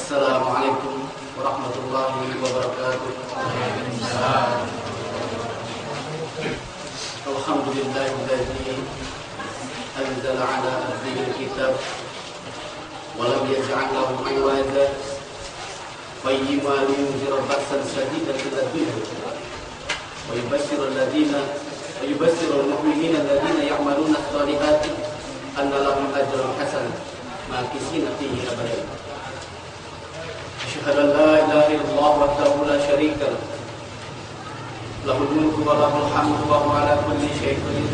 Assalamualaikum warahmatullahi wabarakatuh. Alhamdulillahilladzi anzala ala abdihi al-kitab wa lam yaj'al lahu 'iwaja qayyiman liyunzira ba'san shadidan min ladunhu wa yubashshiru al-mu'minina alladhina ya'maluna as-salihati anna lahum ajran hasanan makisina fihi abadan. Asyhadu an la ilaha illallah wahdahu la syarika lah. Lahul mulku wa lahul hamdu wa huwa ala kulli syai'in qadir.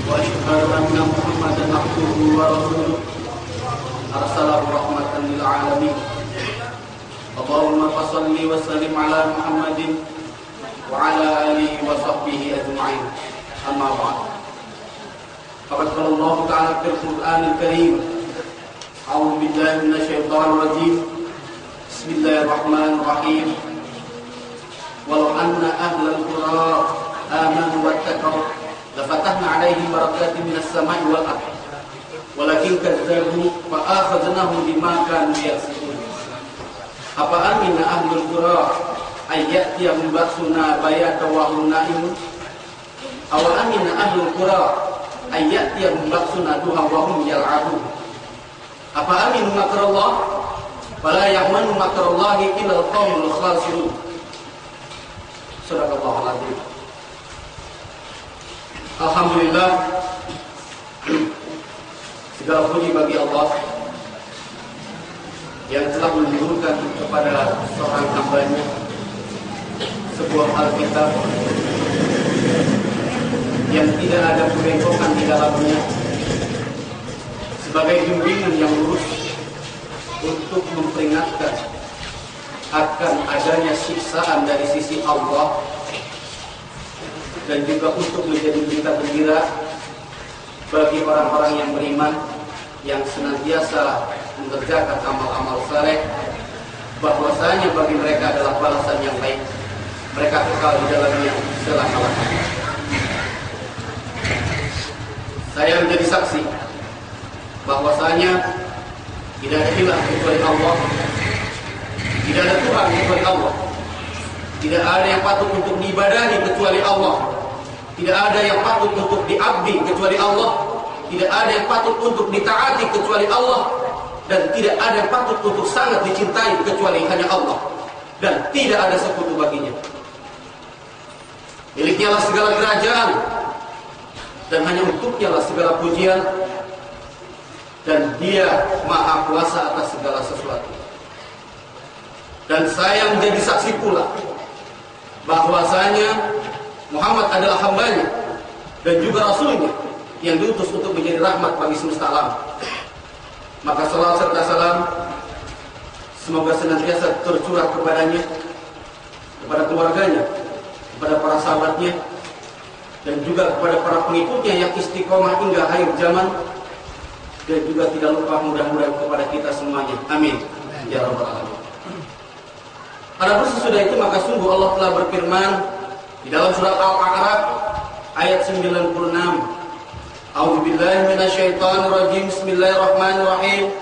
Wa asyhadu anna Muhammadan abduhu wa rasuluh arsalahu rahmatan lil alamin. Allahumma shalli wa sallim ala Muhammadin wa ala alihi wa sahbihi ajma'in. Amma ba'd. Faqad qala Allah ta'ala fil Qur'anil Karim. A'udzu billahi minasyaitonir rajim. Bismillahirrahmanirrahim. Walau anna ahlal qura amanu wattaqaw lafatahna 'alaihim barakatin minas sama'i wal ardh. Walakin kadzdzabu fa akhadnahum bima kanu yaksibun. Apa amina ahlul qura ay ya'tiyahum ba'suna bayatan wa hum na'imun? Aw amina ahlul qura ay ya'tiyahum ba'suna duha wa hum yal'abun. Apa aminu makrallah fala ya'manu makrallahi illa al-qaumul khasirun. Sadaqallahul azim. Alhamdulillah, segala puji bagi Allah yang telah menurunkan kepada seorang hamba-Nya sebuah Alkitab yang tidak ada kebengkokan di dalamnya, sebagai bimbingan yang lurus untuk memperingatkan akan adanya siksaan dari sisi Allah, dan juga untuk menjadi berita gembira bagi orang-orang yang beriman yang senantiasa mengerjakan amal-amal saleh, bahwasanya bagi mereka adalah balasan yang baik, mereka kekal di dalamnya selama-lamanya. Saya menjadi saksi bahwasanya tidak ada ilah kecuali Allah, tidak ada Tuhan kecuali Allah, tidak ada yang patut untuk diibadahi kecuali Allah, tidak ada yang patut untuk diabdi kecuali Allah, tidak ada yang patut untuk ditaati kecuali Allah, dan tidak ada yang patut untuk sangat dicintai kecuali hanya Allah, dan tidak ada sekutu baginya. Miliknya lah segala kerajaan, dan hanya untuknya lah segala pujian, dan Dia Maha Kuasa atas segala sesuatu. Dan saya menjadi saksi pula bahwasanya Muhammad adalah hamba-Nya dan juga Rasul-Nya yang diutus untuk menjadi rahmat bagi semesta alam. Maka salawat serta salam semoga senantiasa tercurah kepadanya, kepada keluarganya, kepada para sahabatnya, dan juga kepada para pengikutnya yang istiqomah hingga akhir zaman, dan juga tidak lupa mudah-mudahan kepada kita semuanya. Amin. Ya Rabbal Alamin. Adapun sesudah itu maka sungguh Allah telah berfirman di dalam surat Al-A'raf ayat 96. A'udzubillahi minasyaitonir rajim. Bismillahirrahmanirrahim.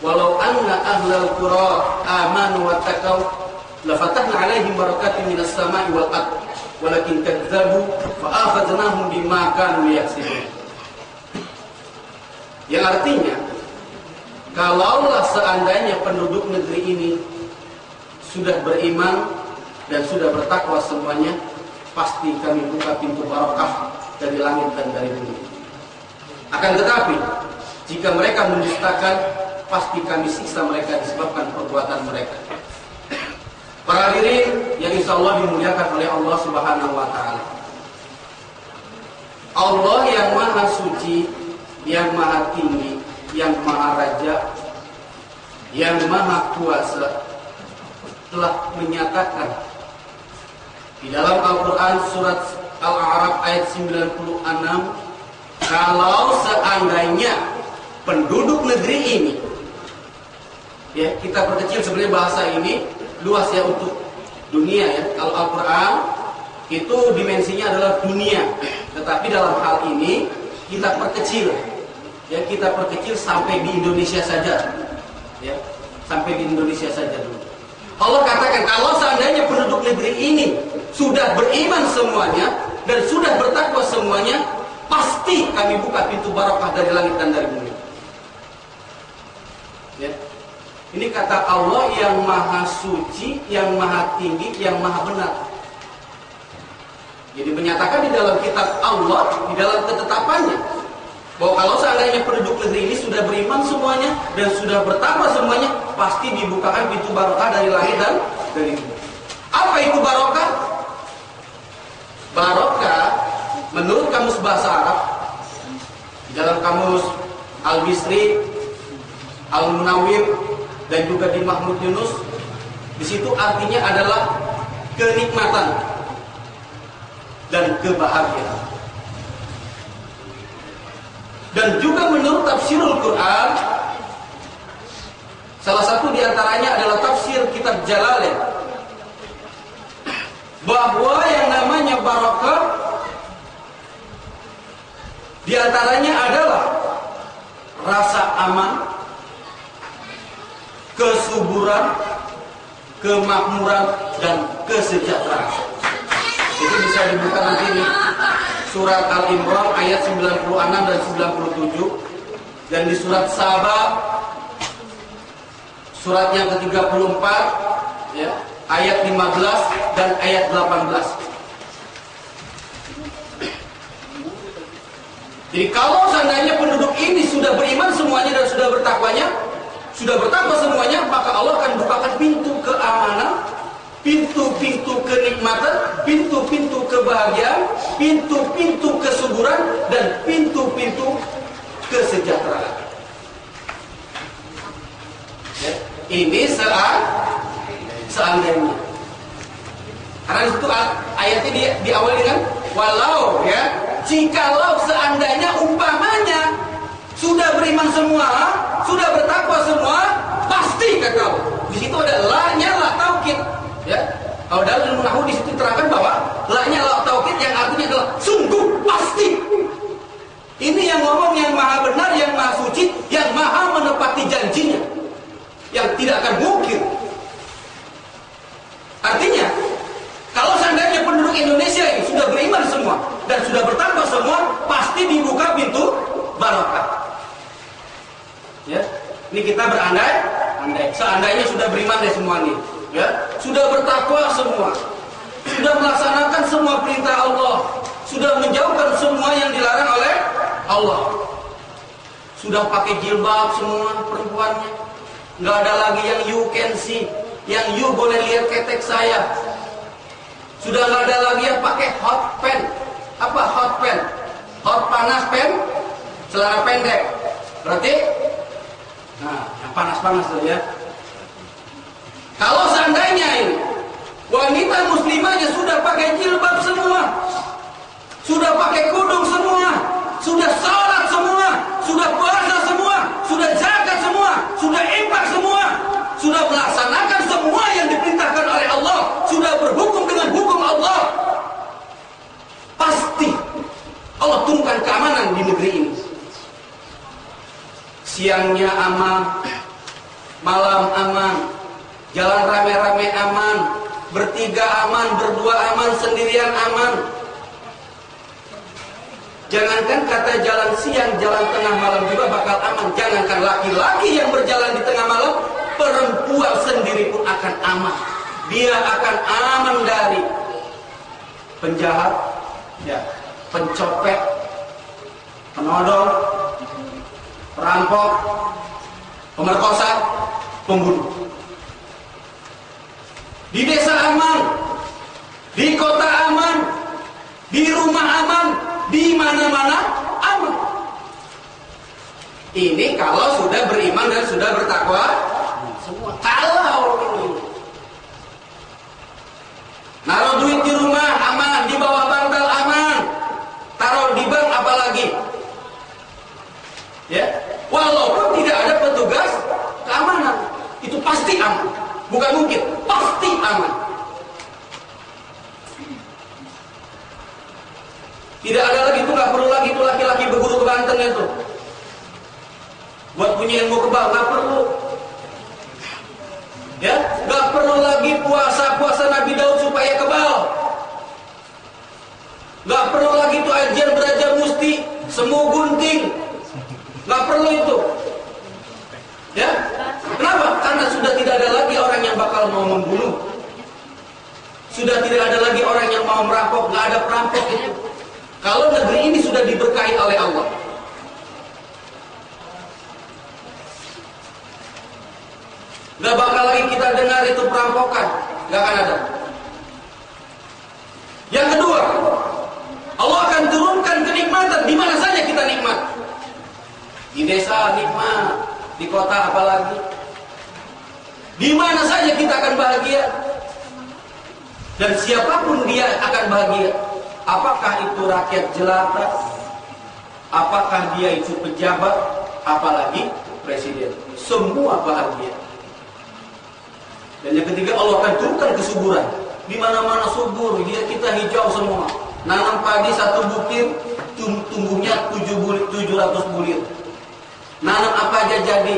Walau anna ahlal qura amanu wattaqaw lafatahna 'alaihim barakatin minas sama'i wal ardh walakin kadzdzabu fa akhadnahum bima kanu yaksibun. Yang artinya, kalaulah seandainya penduduk negeri ini sudah beriman dan sudah bertakwa semuanya, pasti kami buka pintu barakah dari langit dan dari bumi. Akan tetapi, jika mereka mendustakan, pasti kami siksa mereka disebabkan perbuatan mereka. Para hadirin yang insya Allah dimuliakan oleh Allah Subhanahu wa Ta'ala, Allah yang Maha Suci, yang Maha Tinggi, yang Maha Raja, yang Maha Kuasa, telah menyatakan di dalam Al-Quran surat Al-A'raf ayat 96, kalau seandainya penduduk negeri ini, ya kita perkecil sebenarnya bahasa ini luas ya untuk dunia ya. Kalau Al-Quran itu dimensinya adalah dunia, tetapi dalam hal ini kita perkecil, ya kita perkecil sampai di Indonesia saja. ya, sampai di Indonesia saja dulu. Allah katakan kalau seandainya penduduk negeri ini sudah beriman semuanya dan sudah bertakwa semuanya, pasti kami buka pintu barokah dari langit dan dari bumi. Ya. Ini kata Allah yang maha suci, yang maha tinggi, yang maha benar. Jadi menyatakan di dalam kitab Allah, di dalam ketetapannya, bahwa kalau seandainya penduduk negeri ini sudah beriman semuanya dan sudah bertakwa semuanya, pasti dibukakan pintu barokah dari langit dan dari bumi. Apa itu barokah? Barokah menurut kamus bahasa Arab, di dalam kamus Al-Bisri, Al-Munawwir, dan juga di Mahmud Yunus, di situ artinya adalah kenikmatan dan kebahagiaan. Dan juga menurut tafsirul Quran, salah satu diantaranya adalah tafsir kitab Jalalain, bahwa yang namanya barokah diantaranya adalah rasa aman, kesuburan, kemakmuran, dan kesejahteraan. Itu bisa dibuka nanti di surat Al-Imran ayat 96 dan 97, dan di surat Saba surat yang ke-34 ya, ayat 15 dan ayat 18. Jadi kalau seandainya penduduk ini sudah beriman semuanya dan sudah bertakwa semuanya, maka Allah akan bukakan pintu keamanan, pintu-pintu kenikmatan, pintu-pintu kebahagiaan, pintu-pintu kesuburan, dan pintu-pintu kesejahteraan. Ya, ini seandainya. Karena di situ ayatnya diawali dengan walau, ya, jikalau seandainya umpamanya sudah beriman semua, sudah bertakwa semua, pasti kata Allah. Di situ ada la-nya, la taukid. Ya, kalau dalam ilmu nahwu di situ terangkan bahwa la-nya la taukid yang artinya adalah sungguh pasti. Ini yang ngomong yang maha benar, yang maha suci, yang maha menepati janjinya, yang tidak akan mungkin. Artinya, kalau seandainya penduduk Indonesia ini sudah beriman semua dan sudah bertakwa semua, pasti dibuka pintu barokah. Ya, ini kita berandai-andai. Seandainya sudah beriman deh semua nih, ya, sudah bertakwa semua, sudah melaksanakan semua perintah Allah, sudah menjauhkan semua yang dilarang oleh Allah, sudah pakai jilbab semua perempuannya, nggak ada lagi yang you can see, yang you boleh lihat ketek saya. Sudah nggak ada lagi yang pakai hot pants. Apa hot pants? Hot panas pants, celana pendek. Berarti, nah, yang panas-panas tuh ya. Kalau seandainya ini wanita muslimahnya sudah pakai jilbab semua, sudah pakai kudung semua, sudah salat semua, sudah puasa semua, sudah zakat semua, sudah infak semua, sudah melaksanakan semua yang diperintahkan oleh Allah, sudah berhukum dengan hukum Allah, pasti Allah turunkan keamanan di negeri ini. Siangnya aman, malam aman, jalan rame-rame aman, bertiga aman, berdua aman, sendirian aman. Jangankan kata jalan siang, jalan tengah malam juga bakal aman. Jangankan laki-laki yang berjalan di tengah malam, perempuan sendiri pun akan aman. Dia akan aman dari penjahat, ya, pencopet, penodong, perampok, pemerkosa, pembunuh. Di desa aman, di kota aman, di rumah aman, di mana-mana aman. Ini kalau sudah beriman dan sudah bertakwa semua. Kalau naruh duit di rumah aman, di bawah bantal aman, taruh di bank apalagi, ya, walaupun tidak ada petugas keamanan, itu pasti aman. Bukan mungkin, pasti aman. Tidak ada lagi, itu nggak perlu lagi itu laki-laki berguru ke Banten itu buat punya ilmu kebal, nggak perlu. Ya, nggak perlu lagi puasa Nabi Daud supaya kebal. Nggak perlu lagi tuh ajian beraja musti, semu gunting. Nggak perlu itu. Ya, kenapa? Karena sudah tidak ada lagi orang yang bakal mau membunuh. Sudah tidak ada lagi orang yang mau merampok, nggak ada perampok itu. Kalau negeri ini sudah diberkahi oleh Allah. Nggak bakal lagi kita dengar itu perampokan, nggak akan ada. Yang kedua, Allah akan turunkan kenikmatan di mana saja kita nikmat. Di desa nikmat, di kota apalagi. Di mana saja kita akan bahagia. Dan siapapun dia akan bahagia. Apakah itu rakyat jelata, apakah dia itu pejabat, apalagi presiden. Semua bahagia. Dan yang ketiga, Allah akan turunkan kesuburan. Di mana-mana subur, dia kita hijau semua. Nanam padi satu butir, tumbuhnya 700 bulir. Nanam apa aja jadi.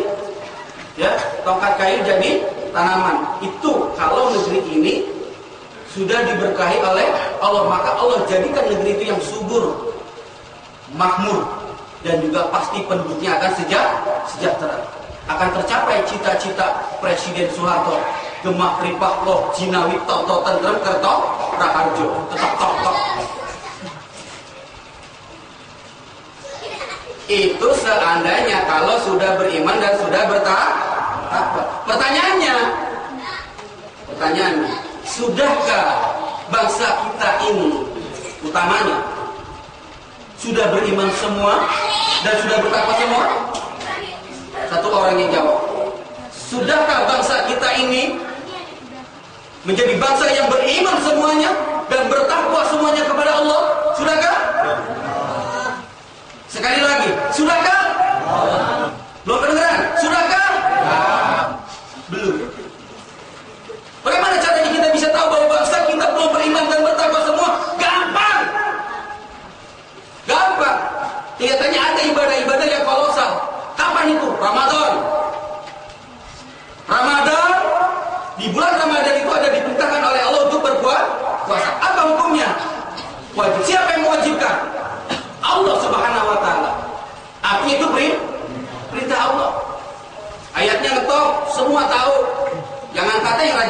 Ya, tongkat kayu jadi tanaman. Itu kalau negeri ini sudah diberkahi oleh Allah, maka Allah jadikan negeri itu yang subur, makmur, dan juga pasti penduduknya akan sejahtera. Akan tercapai cita-cita Presiden Soeharto. Gemah Ripak Loh Jinawi Toto Tentrem Kerto Raharjo. Tetap tok. Itu seandainya kalau sudah beriman dan sudah bertakwa. Pertanyaannya, sudahkah bangsa kita ini utamanya sudah beriman semua dan sudah bertakwa semua? Satu orang yang jawab. Sudahkah bangsa kita ini menjadi bangsa yang beriman semuanya dan bertakwa semuanya kepada Allah? Sudahkah? Sekali lagi, sudahkah? Belum kedengeran? Sudahkah? Belum. Bagaimana caranya kita bisa tahu bahwa bangsa kita belum beriman dan bertakwa semua? Gampang. Kelihatannya ada ibadah-ibadah yang kolosal. Kapan itu? Ramadan. Di bulan Ramadan itu ada diperintahkan oleh Allah untuk berpuasa. Apa hukumnya? Wajib. Siapa yang mewajibkan? Allah Subhanahu wa taala. Artinya itu perintah Allah. Ayatnya ngetok, semua tahu. Jangan kata yang rajin